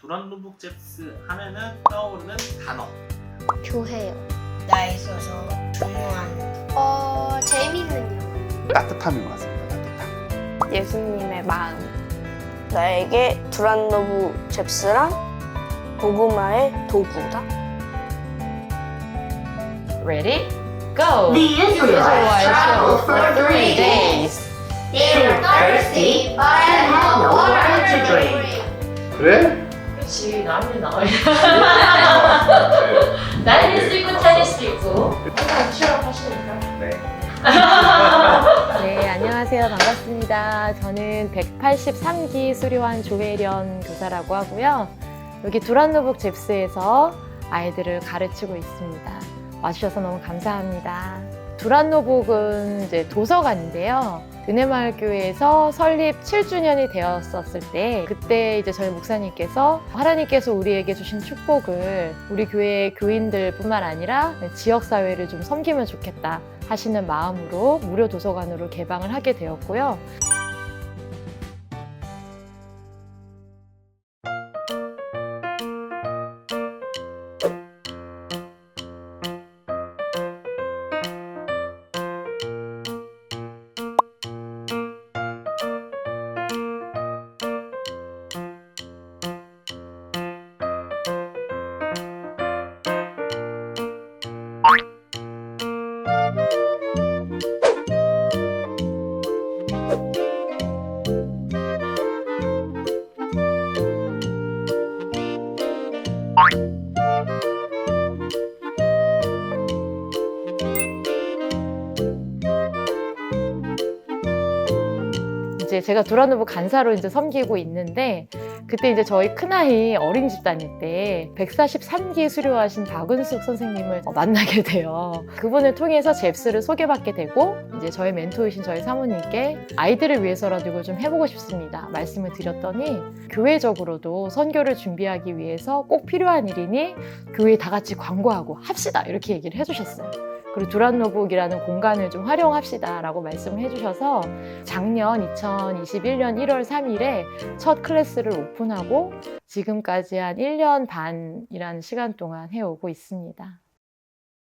두란노북 잽스 하면은 떠오르는 단어. 교회요. 나에 있어서 중요한 재밌는 영화. 따뜻함인 것 같습니다. 따뜻함. 예수님의 마음. 나에게 두란노부 잽스란 고구마의 도구다. Ready? Go! The Israelites traveled for 3 days. They were thirsty, but had no water to drink. 그래? 그렇지, 남이 나와요. 날릴 수 있고 차릴 수 있고. 항상 취업하시니까. 네. 네, 안녕하세요. 반갑습니다. 저는 183기 수료한 조혜련 교사라고 하고요. 여기 두란노북 잽스에서 아이들을 가르치고 있습니다. 와주셔서 너무 감사합니다. 두란노북은 이제 도서관인데요. 은혜마을교회에서 설립 7주년이 되었었을 때, 그때 이제 저희 목사님께서 하나님께서 우리에게 주신 축복을 우리 교회 교인들뿐만 아니라 지역사회를 좀 섬기면 좋겠다 하시는 마음으로 무료 도서관으로 개방을 하게 되었고요. 이제 제가 두란노북 간사로 이제 섬기고 있는데, 그때 이제 저희 큰아이 어린이집 다닐 때 143기 수료하신 박은숙 선생님을 만나게 돼요. 그분을 통해서 잽스를 소개받게 되고, 이제 저희 멘토이신 저희 사모님께 아이들을 위해서라도 이걸 좀 해보고 싶습니다 말씀을 드렸더니, 교회적으로도 선교를 준비하기 위해서 꼭 필요한 일이니 교회 다 같이 광고하고 합시다 이렇게 얘기를 해주셨어요. 그리고 두란노북이라는 공간을 좀 활용합시다 라고 말씀을 해주셔서 작년 2021년 1월 3일에 첫 클래스를 오픈하고 지금까지 한 1년 반이라는 시간 동안 해오고 있습니다.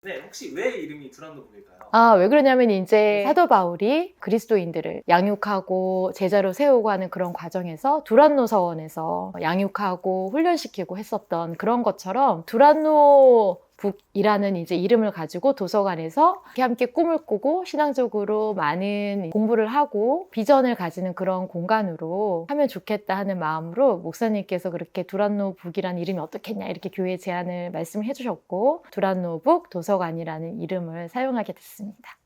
네, 혹시 왜 이름이 두란노북일까요? 왜 그러냐면 이제 사도 바울이 그리스도인들을 양육하고 제자로 세우고 하는 그런 과정에서 두란노 서원에서 양육하고 훈련시키고 했었던 그런 것처럼 두란노북이라는 이제 이름을 가지고 도서관에서 함께 꿈을 꾸고 신앙적으로 많은 공부를 하고 비전을 가지는 그런 공간으로 하면 좋겠다 하는 마음으로 목사님께서 그렇게 두란노북이라는 이름이 어떻겠냐 이렇게 교회 제안을 말씀을 해주셨고, 두란노북 도서관이라는 이름을 사용하게 됐습니다.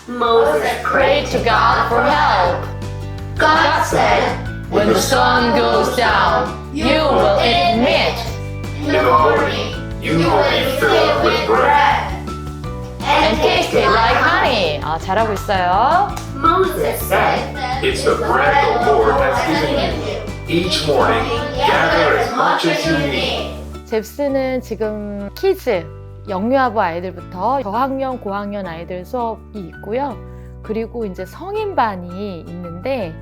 Moses Pray to God for help. God said, When the sun goes down, you will eat meat. in the morning you will be filled with bread. And taste it like honey. 잘하고 있어요. Moses said, It's the bread the Lord has given you. Each morning, gather as much as you need. 잽스는 지금 키즈, 영유아부 아이들부터 저학년, 고학년 아이들 수업이 있고요. 그리고 이제 성인반이 있는데,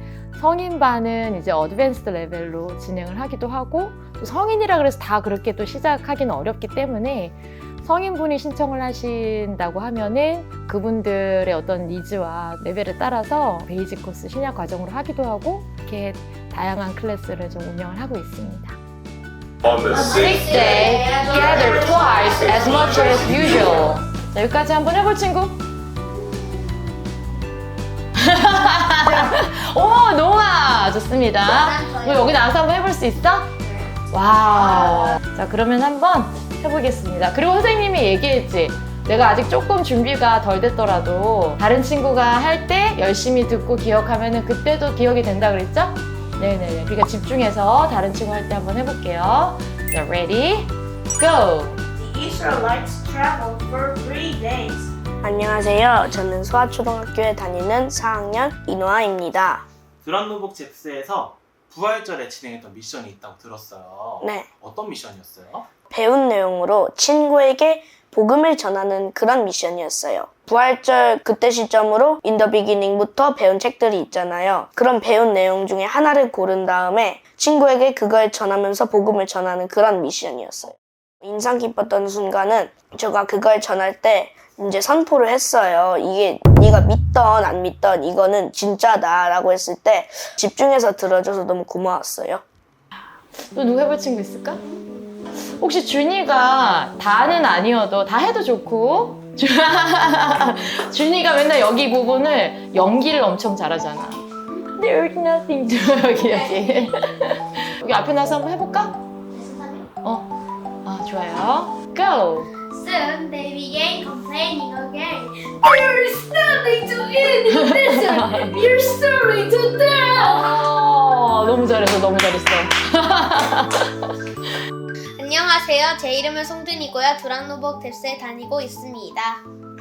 성인반은 이제 어드밴스드 레벨로 진행을 하기도 하고, 또 성인이라 그래서 다 그렇게 또 시작하기는 어렵기 때문에 성인분이 신청을 하신다고 하면은 그분들의 어떤 니즈와 레벨에 따라서 베이직 코스 신약 과정으로 하기도 하고, 이렇게 다양한 클래스를 좀 운영을 하고 있습니다. On the Sixth sixth day, gather twice as much as usual. 자, 여기까지 한번 해볼 친구? 오, 노아! 좋습니다. 그럼 여기 나와서 한번 해볼 수 있어? 와우. 자, 그러면 한번 해보겠습니다. 그리고 선생님이 얘기했지. 내가 아직 조금 준비가 덜 됐더라도 다른 친구가 할 때 열심히 듣고 기억하면은 그때도 기억이 된다 그랬죠? 네네네. 그러니까 집중해서 다른 친구 할 때 한번 해볼게요. 자, ready? Go! The Israelites traveled for 3 days. 안녕하세요. 저는 소아초등학교에 다니는 4학년 이노아입니다. 두란노북 잽스에서 부활절에 진행했던 미션이 있다고 들었어요. 네. 어떤 미션이었어요? 배운 내용으로 친구에게 복음을 전하는 그런 미션이었어요. 부활절 그때 시점으로 In the beginning부터 배운 책들이 있잖아요. 그런 배운 내용 중에 하나를 고른 다음에 친구에게 그걸 전하면서 복음을 전하는 그런 미션이었어요. 인상 깊었던 순간은 제가 그걸 전할 때 이제 선포를 했어요. 이게 네가 믿던 안 믿던 이거는 진짜다라고 했을 때 집중해서 들어줘서 너무 고마웠어요. 또 누구 해볼 친구 있을까? 혹시 준이가 다는 아니어도 다 해도 좋고 준이가 맨날 여기 부분을 연기를 엄청 잘하잖아. There's nothing to 여기 여기 앞에 나서 한번 해볼까? 좋아요. Go! Soon they began complaining again. There's nothing to eat in this one. You're starving to death. 너무 잘했어, 너무 잘했어. 안녕하세요. 제 이름은 송준이고요. 두란노복 뎁스에 다니고 있습니다.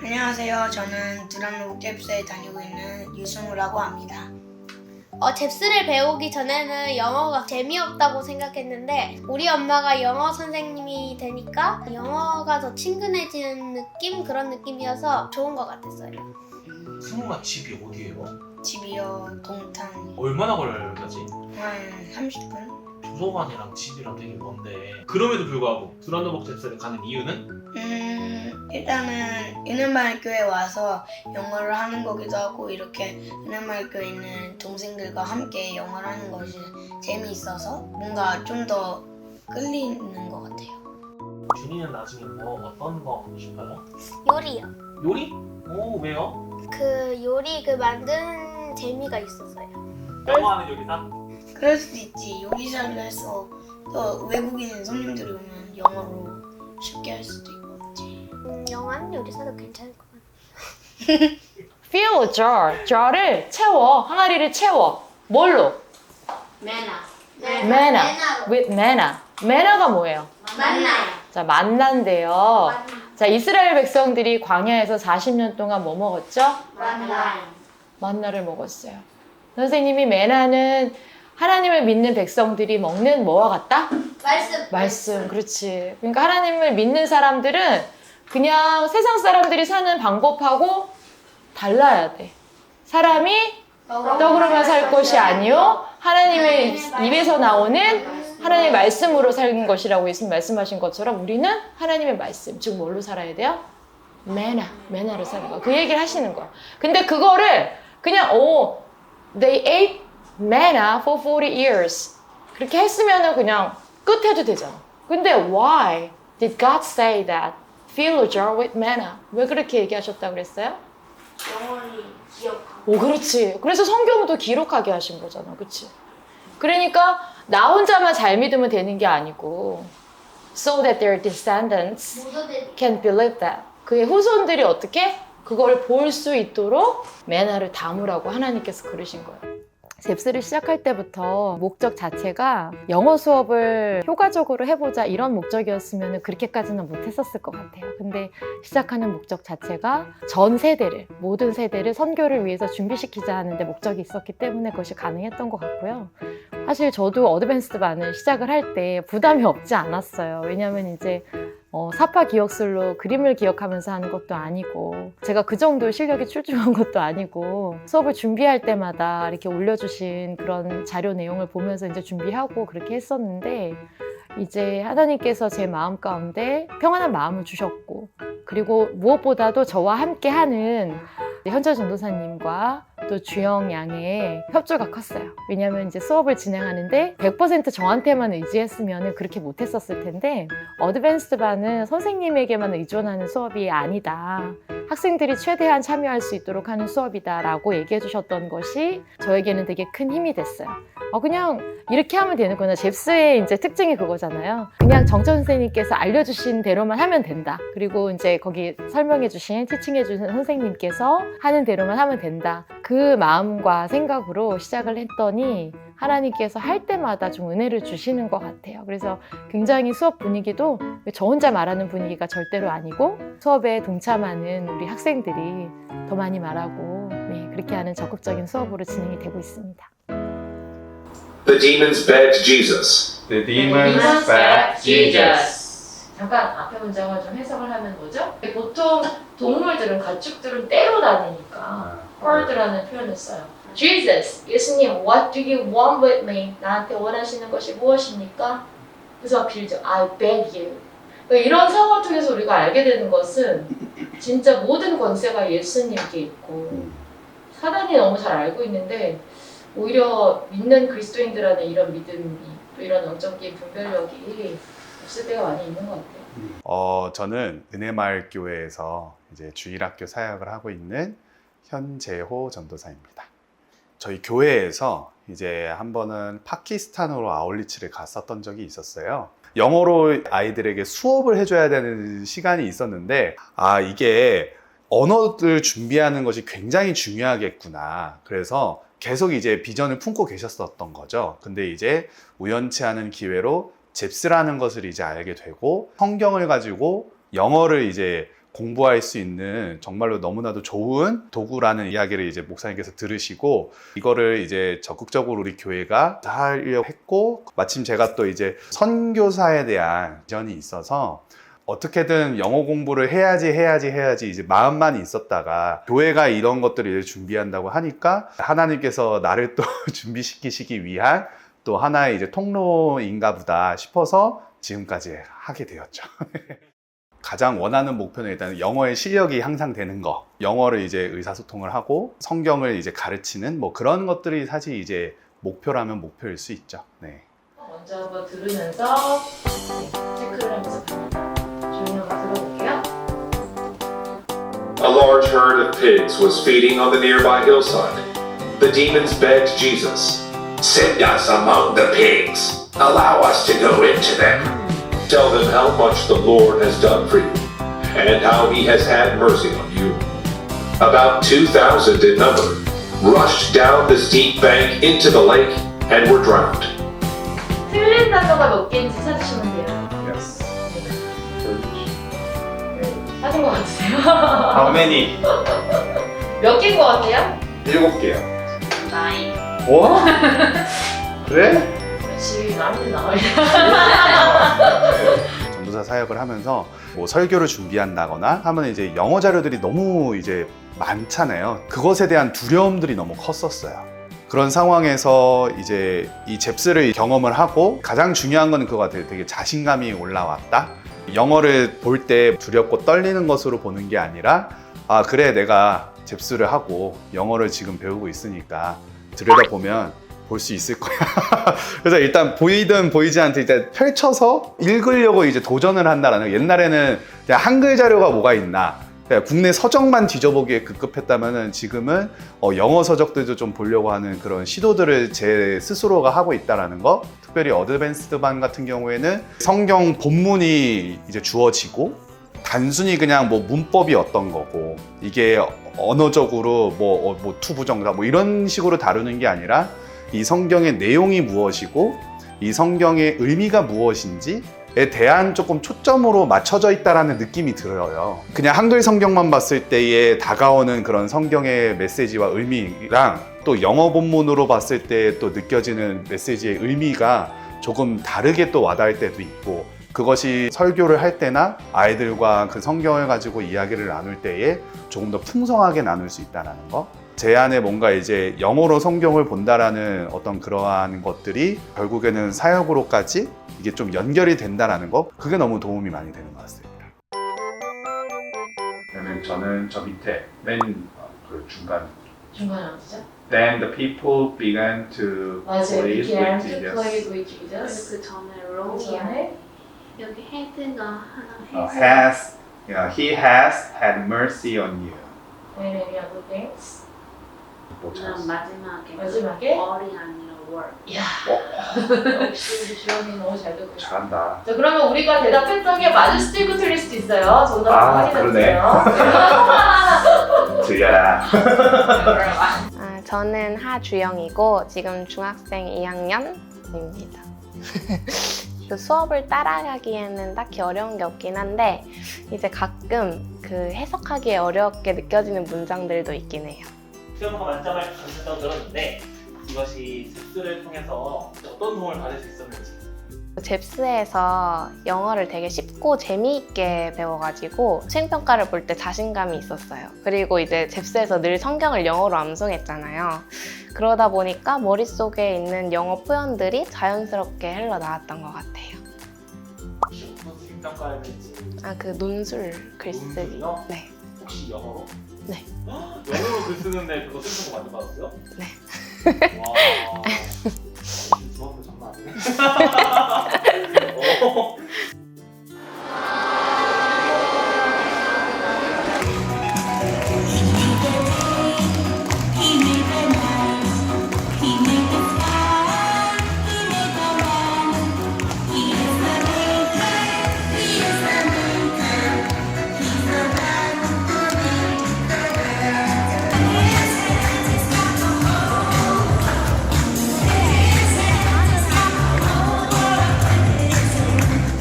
안녕하세요. 저는 두란노복 잽스에 다니고 있는 유승우라고 합니다. 잽스를 배우기 전에는 영어가 재미없다고 생각했는데 우리 엄마가 영어 선생님이 되니까 영어가 더 친근해지는 느낌? 그런 느낌이어서 좋은 것 같았어요. 승우가 집이 어디예요? 집이요, 동탄. 얼마나 걸려야지? 한 30분? 도서관이랑 집이랑 되게 먼데 그럼에도 불구하고 두란노복 잽스를 가는 이유는? 일단은 은혜마을교회 와서 영어를 하는 거기도 하고 이렇게 은혜마을교회에 있는 동생들과 함께 영어를 하는 것이 재미있어서 뭔가 좀 더 끌리는 것 같아요. 준이는 나중에 뭐 어떤 거 하고 싶어요? 요리요. 요리? 오, 왜요? 그 요리 만드는 재미가 있었어요. 영어하는 요리사? 그럴 수도 있지. 요리사를 해서 또 외국인 손님들이 오면 영어로 쉽게 할 수도 있고. 영어하는 요리사도 괜찮을 것 같아요. Fill a jar. jar을 채워. 항아리를 채워. 뭘로? manna. with manna. manna가 뭐예요? 만나요. 자, 만난데요. 자, 이스라엘 백성들이 광야에서 40년 동안 뭐 먹었죠? 만나요. 만나를 먹었어요. 선생님이 메나는 하나님을 믿는 백성들이 먹는 뭐와 같다? 말씀. 그렇지. 그러니까 하나님을 믿는 사람들은 그냥 세상 사람들이 사는 방법하고 달라야 돼. 사람이 떡으로만 살 것이 아니요 하나님의 입에서 나오는 하나님의 말씀으로 사는 것이라고 예수님 말씀하신 것처럼 우리는 하나님의 말씀, 즉 뭘로 살아야 돼요? 메나로 사는 거. 그 얘기를 하시는 거야. 근데 그거를 그냥 they ate manna for 40 years 그렇게 했으면은 그냥 끝해도 되잖아. 근데 why did God say that? Fill a jar with manna. 왜 그렇게 얘기하셨다고 그랬어요? 영원히 기억하고. 오, 그렇지. 그래서 성경도 기록하게 하신 거잖아. 그치? 그러니까 나 혼자만 잘 믿으면 되는 게 아니고 so that their descendants can believe that. 그의 후손들이 어떻게? 그걸 볼 수 있도록 메나를 담으라고 하나님께서 그러신 거예요. 잽스를 시작할 때부터 목적 자체가 영어 수업을 효과적으로 해보자 이런 목적이었으면 그렇게까지는 못했었을 것 같아요. 근데 시작하는 목적 자체가 전 세대를, 모든 세대를 선교를 위해서 준비시키자 하는데 목적이 있었기 때문에 그것이 가능했던 것 같고요. 사실 저도 어드밴스드 반을 시작을 할 때 부담이 없지 않았어요. 왜냐하면 이제 사파 기억술로 그림을 기억하면서 하는 것도 아니고 제가 그 정도 실력이 출중한 것도 아니고 수업을 준비할 때마다 이렇게 올려주신 그런 자료 내용을 보면서 이제 준비하고 그렇게 했었는데 이제 하나님께서 제 마음 가운데 평안한 마음을 주셨고 그리고 무엇보다도 저와 함께 하는 현철 전도사님과 또 주영 양의 협조가 컸어요. 왜냐하면 이제 수업을 진행하는데 100% 저한테만 의지했으면 그렇게 못했었을 텐데 어드밴스드 반은 선생님에게만 의존하는 수업이 아니다. 학생들이 최대한 참여할 수 있도록 하는 수업이다 라고 얘기해 주셨던 것이 저에게는 되게 큰 힘이 됐어요. 그냥 이렇게 하면 되는구나. 잽스의 이제 특징이 그거잖아요. 그냥 정천 선생님께서 알려주신 대로만 하면 된다. 그리고 이제 거기 설명해 주신, 티칭해 주신 선생님께서 하는 대로만 하면 된다. 그 마음과 생각으로 시작을 했더니 하나님께서 할 때마다 좀 은혜를 주시는 것 같아요. 그래서 굉장히 수업 분위기도 저 혼자 말하는 분위기가 절대로 아니고 수업에 동참하는 우리 학생들이 더 많이 말하고 그렇게 하는 적극적인 수업으로 진행이 되고 있습니다. The demons begged Jesus. The demons begged Jesus. 잠깐 앞에 문장을 좀 해석을 하면 뭐죠? 보통 동물들은 가축들은 떼로 다니니까 herd라는 표현을 써요. Jesus, 예수님, what do you want with me? 나한테 원하시는 것이 무엇입니까? 그래서 막 빌죠. I beg you. 그러니까 이런 상황을 통해서 우리가 알게 되는 것은 진짜 모든 권세가 예수님께 있고 사단이 너무 잘 알고 있는데 오히려 믿는 그리스도인들한테 이런 믿음이 또 이런 영적인 분별력이 없을 때가 많이 있는 것 같아요. 저는 은혜마을 교회에서 이제 주일학교 사역을 하고 있는 현재호 전도사입니다. 저희 교회에서 이제 한 번은 파키스탄으로 아울리치를 갔었던 적이 있었어요. 영어로 아이들에게 수업을 해줘야 되는 시간이 있었는데, 이게 언어를 준비하는 것이 굉장히 중요하겠구나. 그래서 계속 이제 비전을 품고 계셨었던 거죠. 근데 이제 우연치 않은 기회로 잽스라는 것을 이제 알게 되고, 성경을 가지고 영어를 이제 공부할 수 있는 정말로 너무나도 좋은 도구라는 이야기를 이제 목사님께서 들으시고, 이거를 이제 적극적으로 우리 교회가 하려고 했고, 마침 제가 또 이제 선교사에 대한 비전이 있어서 어떻게든 영어 공부를 해야지 이제 마음만 있었다가, 교회가 이런 것들을 이제 준비한다고 하니까 하나님께서 나를 또 준비시키시기 위한 또 하나의 이제 통로인가 보다 싶어서 지금까지 하게 되었죠. 가장 원하는 목표는 일단 영어의 실력이 항상 되는 거, 영어를 이제 의사소통을 하고 성경을 이제 가르치는 뭐 그런 것들이 사실 이제 목표라면 목표일 수 있죠. 네. 먼저 한번 들으면서 체크를 하면서 조용히 한번 들어볼게요. A large herd of pigs was feeding on the nearby hillside. The demons begged Jesus, "Send us among the pigs. Allow us to go into them. Tell them how much the Lord has done for you, and how he has had mercy on you." About 2,000 in number rushed down the steep bank into the lake and were drowned. 틀린 단어가 몇 개인지 찾으시면 돼요. Yes. 찾은 것 같으세요? How many? 몇 개인 것 같아요? 7개요. 나이. 와? 그래? 그렇지, 많이 나와요. 전도사 사역을 하면서 뭐 설교를 준비한다거나 하면 이제 영어 자료들이 너무 이제 많잖아요. 그것에 대한 두려움들이 너무 컸었어요. 그런 상황에서 이제 이 잽스를 경험을 하고 가장 중요한 건 그거 같아요. 되게 자신감이 올라왔다. 영어를 볼 때 두렵고 떨리는 것으로 보는 게 아니라, 그래, 내가 잽스를 하고 영어를 지금 배우고 있으니까 들여다보면 볼 수 있을 거야. 그래서 일단 보이든 보이지 않든 일단 펼쳐서 읽으려고 이제 도전을 한다라는 거. 옛날에는 그냥 한글 자료가 뭐가 있나, 그냥 국내 서적만 뒤져보기에 급급했다면은 지금은 영어 서적들도 좀 보려고 하는 그런 시도들을 제 스스로가 하고 있다라는 거. 특별히 어드밴스드 반 같은 경우에는 성경 본문이 이제 주어지고 단순히 그냥 뭐 문법이 어떤 거고 이게 언어적으로 뭐 투부정사 뭐 이런 식으로 다루는 게 아니라 이 성경의 내용이 무엇이고 이 성경의 의미가 무엇인지에 대한 조금 초점으로 맞춰져 있다라는 느낌이 들어요. 그냥 한글 성경만 봤을 때에 다가오는 그런 성경의 메시지와 의미랑 또 영어 본문으로 봤을 때 또 느껴지는 메시지의 의미가 조금 다르게 또 와닿을 때도 있고, 그것이 설교를 할 때나 아이들과 그 성경을 가지고 이야기를 나눌 때에 조금 더 풍성하게 나눌 수 있다는 거. 제 안에 뭔가 이제 영어로 성경을 본다라는 어떤 그러한 것들이 결국에는 사역으로까지 이게 좀 연결이 된다라는 거, 그게 너무 도움이 많이 되는 것 같습니다. 그러면 저는 저 밑에 맨 그 중간에 어디죠? Then the people began to 맞아요. play began with to Jesus. play with Jesus. 그 전에 그 로이야. 전에 여기 헤드가 하나 해서. Has, he has had mercy on you. and any other things. 못 그다음 찾았어. 마지막에 얼이 아니라 월. 이야, 역시 우리 주원이 너무 잘 듣고 있어. 잘한다. 자, 그러면 우리가 대답했던 게 맞을 수도 있고 틀릴 수도 있어요. 정답 확인해주세요. 들려라. 저는 하주영이고 지금 중학생 2학년입니다. 그 수업을 따라가기에는 딱히 어려운 게 없긴 한데 이제 가끔 그 해석하기에 어렵게 느껴지는 문장들도 있긴 해요. 시험과 만점을 받으셨다고 들었는데 이것이 잽스를 통해서 어떤 도움을 받을 수 있었는지 잽스에서 영어를 되게 쉽고 재미있게 배워가지고 수행평가를 볼 때 자신감이 있었어요. 그리고 이제 잽스에서 늘 성경을 영어로 암송했잖아요. 그러다 보니까 머릿속에 있는 영어 표현들이 자연스럽게 흘러나왔던 것 같아요. 혹시 무슨 평가했는지 그 논술 글쓰기. 논술이요? 네. 혹시 영어로? 네. 영어로 글 쓰는데 그거 쓰는 거 많이 받았어요? 네. 와. 주먹도 장난 아니네.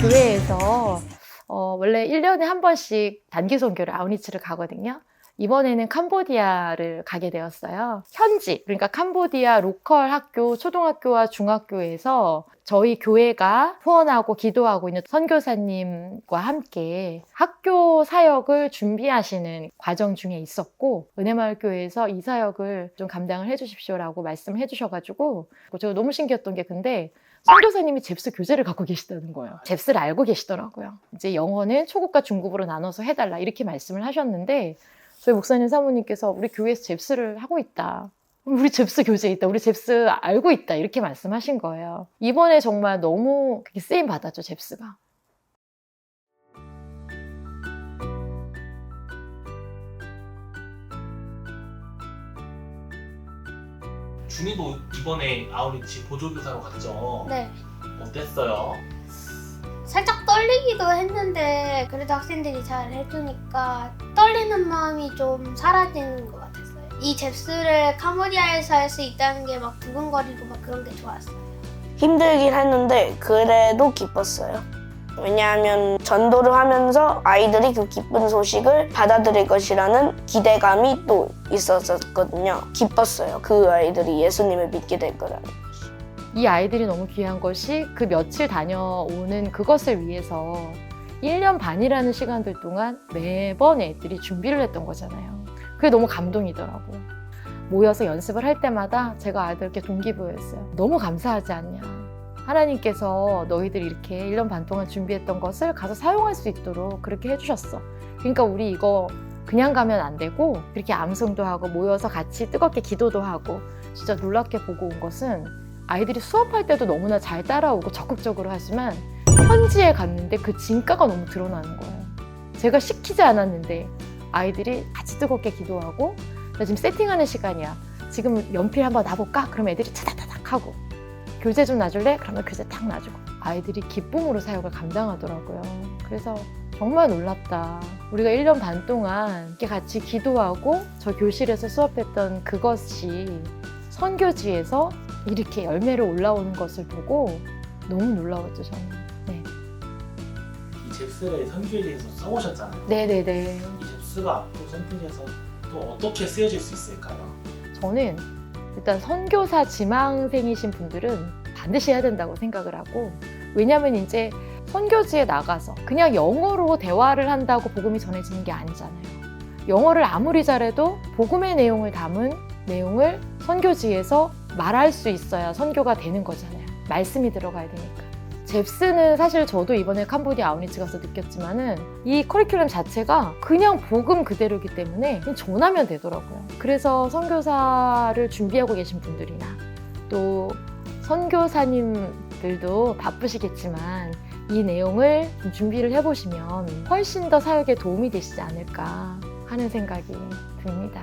교회에서 원래 1년에 한 번씩 단기 선교를 아우니치를 가거든요. 이번에는 캄보디아를 가게 되었어요. 현지, 그러니까 캄보디아 로컬 학교, 초등학교와 중학교에서 저희 교회가 후원하고 기도하고 있는 선교사님과 함께 학교 사역을 준비하시는 과정 중에 있었고, 은혜마을 교회에서 이 사역을 좀 감당을 해주십시오라고 말씀을 해주셔가지고 제가 너무 신기했던 게, 근데 선교사님이 잽스 교재를 갖고 계시다는 거예요. 잽스를 알고 계시더라고요. 이제 영어는 초급과 중급으로 나눠서 해달라 이렇게 말씀을 하셨는데, 저희 목사님 사모님께서 우리 교회에서 잽스를 하고 있다. 우리 잽스 교재 있다. 우리 잽스 알고 있다. 이렇게 말씀하신 거예요. 이번에 정말 너무 쓰임 받았죠, 잽스가. 준이도 이번에 아우니치 보조교사로 갔죠? 네. 어땠어요? 살짝 떨리기도 했는데 그래도 학생들이 잘 해주니까 떨리는 마음이 좀 사라지는 것 같았어요. 이 잽스를 캄보디아에서 할 수 있다는 게 막 두근거리고 막 그런 게 좋았어요. 힘들긴 했는데 그래도 기뻤어요. 왜냐하면 전도를 하면서 아이들이 그 기쁜 소식을 받아들일 것이라는 기대감이 또 있었거든요. 기뻤어요. 그 아이들이 예수님을 믿게 될 거라는. 이 아이들이 너무 귀한 것이 그 며칠 다녀오는 그것을 위해서 1년 반이라는 시간들 동안 매번 애들이 준비를 했던 거잖아요. 그게 너무 감동이더라고요. 모여서 연습을 할 때마다 제가 아이들께 동기부여했어요. 너무 감사하지 않냐. 하나님께서 너희들이 이렇게 1년 반 동안 준비했던 것을 가서 사용할 수 있도록 그렇게 해주셨어. 그러니까 우리 이거 그냥 가면 안 되고 이렇게 암송도 하고 모여서 같이 뜨겁게 기도도 하고 진짜 놀랍게 보고 온 것은 아이들이 수업할 때도 너무나 잘 따라오고 적극적으로 하지만 현지에 갔는데 그 진가가 너무 드러나는 거예요. 제가 시키지 않았는데 아이들이 같이 뜨겁게 기도하고, 나 지금 세팅하는 시간이야. 지금 연필 한번 놔볼까? 그럼 애들이 차다다닥 하고, 교재 좀 놔줄래? 그러면 교재 딱 놔주고, 아이들이 기쁨으로 사역을 감당하더라고요. 그래서 정말 놀랍다. 우리가 1년 반 동안 이렇게 같이 기도하고 저 교실에서 수업했던 그것이 선교지에서 이렇게 열매로 올라오는 것을 보고 너무 놀라웠죠, 저는. 네. 이 잽스를 선교에 대해서 써보셨잖아요. 네네네. 이 잽스가 앞으로 선교에서 또 어떻게 쓰여질 수 있을까요? 저는 일단 선교사 지망생이신 분들은 반드시 해야 된다고 생각을 하고, 왜냐면 이제 선교지에 나가서 그냥 영어로 대화를 한다고 복음이 전해지는 게 아니잖아요. 영어를 아무리 잘해도 복음의 내용을 담은 내용을 선교지에서 말할 수 있어야 선교가 되는 거잖아요. 말씀이 들어가야 되니까. 잽스는 사실 저도 이번에 캄보디아 아우니치 가서 느꼈지만은 이 커리큘럼 자체가 그냥 복음 그대로이기 때문에 그냥 전하면 되더라고요. 그래서 선교사를 준비하고 계신 분들이나 또 선교사님들도 바쁘시겠지만 이 내용을 좀 준비를 해보시면 훨씬 더 사역에 도움이 되시지 않을까 하는 생각이 듭니다.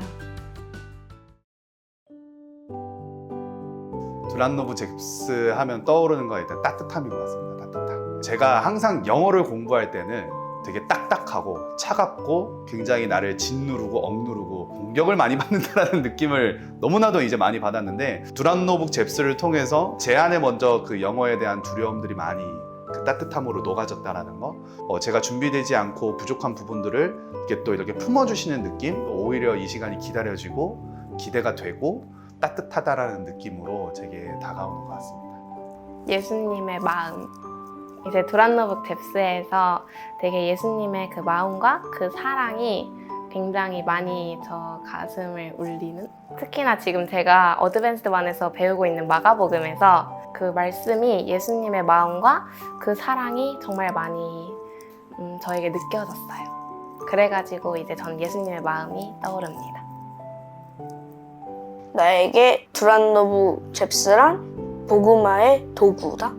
두란노브 잽스 하면 떠오르는 건 일단 따뜻함인 것 같습니다. 따뜻함. 제가 항상 영어를 공부할 때는 되게 딱딱하고 차갑고 굉장히 나를 짓누르고 억누르고 공격을 많이 받는다는 느낌을 너무나도 이제 많이 받았는데, 두란노북 잽스를 통해서 제 안에 먼저 그 영어에 대한 두려움들이 많이 그 따뜻함으로 녹아졌다라는 거, 제가 준비되지 않고 부족한 부분들을 이렇게 또 이렇게 품어주시는 느낌, 오히려 이 시간이 기다려지고 기대가 되고 따뜻하다라는 느낌으로 제게 다가오는 것 같습니다. 예수님의 마음, 이제 두란노북 잽스에서 되게 예수님의 그 마음과 그 사랑이 굉장히 많이 저 가슴을 울리는, 특히나 지금 제가 어드밴스드 반에서 배우고 있는 마가복음에서 그 말씀이 예수님의 마음과 그 사랑이 정말 많이 저에게 느껴졌어요. 그래가지고 이제 전 예수님의 마음이 떠오릅니다. 나에게 두란노북 잽스란 복음화의 도구다.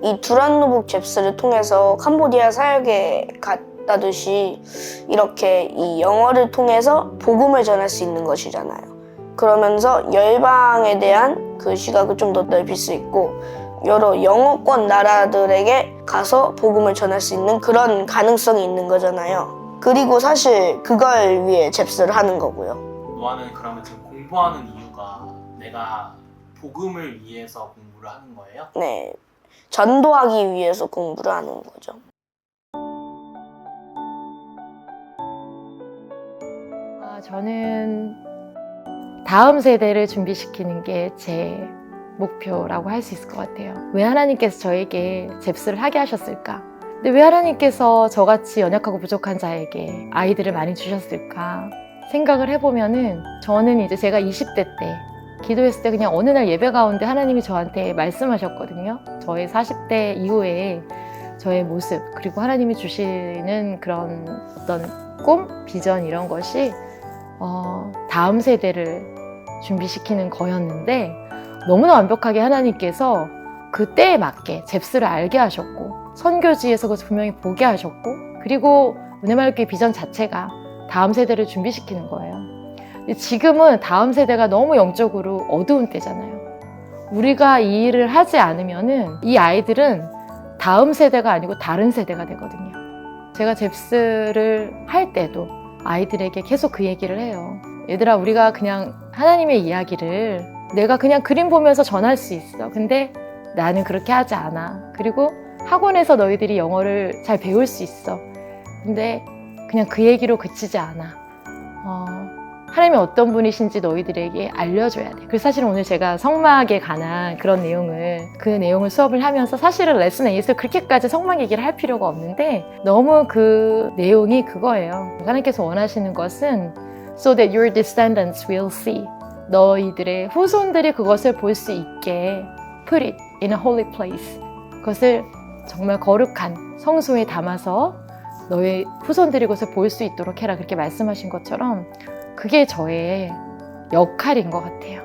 이 두란노북 잽스를 통해서 캄보디아 사역에 갔다듯이 이렇게 이 영어를 통해서 복음을 전할 수 있는 것이잖아요. 그러면서 열방에 대한 그 시각을 좀 더 넓힐 수 있고 여러 영어권 나라들에게 가서 복음을 전할 수 있는 그런 가능성이 있는 거잖아요. 그리고 사실 그걸 위해 잽스를 하는 거고요. 노아는 그러면 지금 공부하는 이유가 내가 복음을 위해서 공부를 하는 거예요? 네, 전도하기 위해서 공부를 하는 거죠. 저는 다음 세대를 준비시키는 게 제 목표라고 할 수 있을 것 같아요. 왜 하나님께서 저에게 잽스를 하게 하셨을까? 근데 왜 하나님께서 저같이 연약하고 부족한 자에게 아이들을 많이 주셨을까? 생각을 해보면은 저는 이제 제가 20대 때 기도했을 때 그냥 어느 날 예배 가운데 하나님이 저한테 말씀하셨거든요. 저의 40대 이후에 저의 모습, 그리고 하나님이 주시는 그런 어떤 꿈, 비전 이런 것이 다음 세대를 준비시키는 거였는데 너무나 완벽하게 하나님께서 그 때에 맞게 잽스를 알게 하셨고 선교지에서 그것을 분명히 보게 하셨고 그리고 은혜마을교회 비전 자체가 다음 세대를 준비시키는 거예요. 근데 지금은 다음 세대가 너무 영적으로 어두운 때잖아요. 우리가 이 일을 하지 않으면은 이 아이들은 다음 세대가 아니고 다른 세대가 되거든요. 제가 잽스를 할 때도 아이들에게 계속 그 얘기를 해요. 얘들아, 우리가 그냥 하나님의 이야기를 내가 그냥 그림 보면서 전할 수 있어. 근데 나는 그렇게 하지 않아. 그리고 학원에서 너희들이 영어를 잘 배울 수 있어. 근데 그냥 그 얘기로 그치지 않아. 하나님이 어떤 분이신지 너희들에게 알려줘야 돼. 그래서 사실은 오늘 제가 성막에 관한 그런 그 내용을 수업을 하면서 사실은 레슨 A에서 그렇게까지 성막 얘기를 할 필요가 없는데 너무 그 내용이 그거예요. 하나님께서 원하시는 것은 so that your descendants will see. 너희들의 후손들이 그것을 볼 수 있게 put it in a holy place. 그것을 정말 거룩한 성소에 담아서 너의 후손들이 그것을 볼 수 있도록 해라. 그렇게 말씀하신 것처럼 그게 저의 역할인 것 같아요.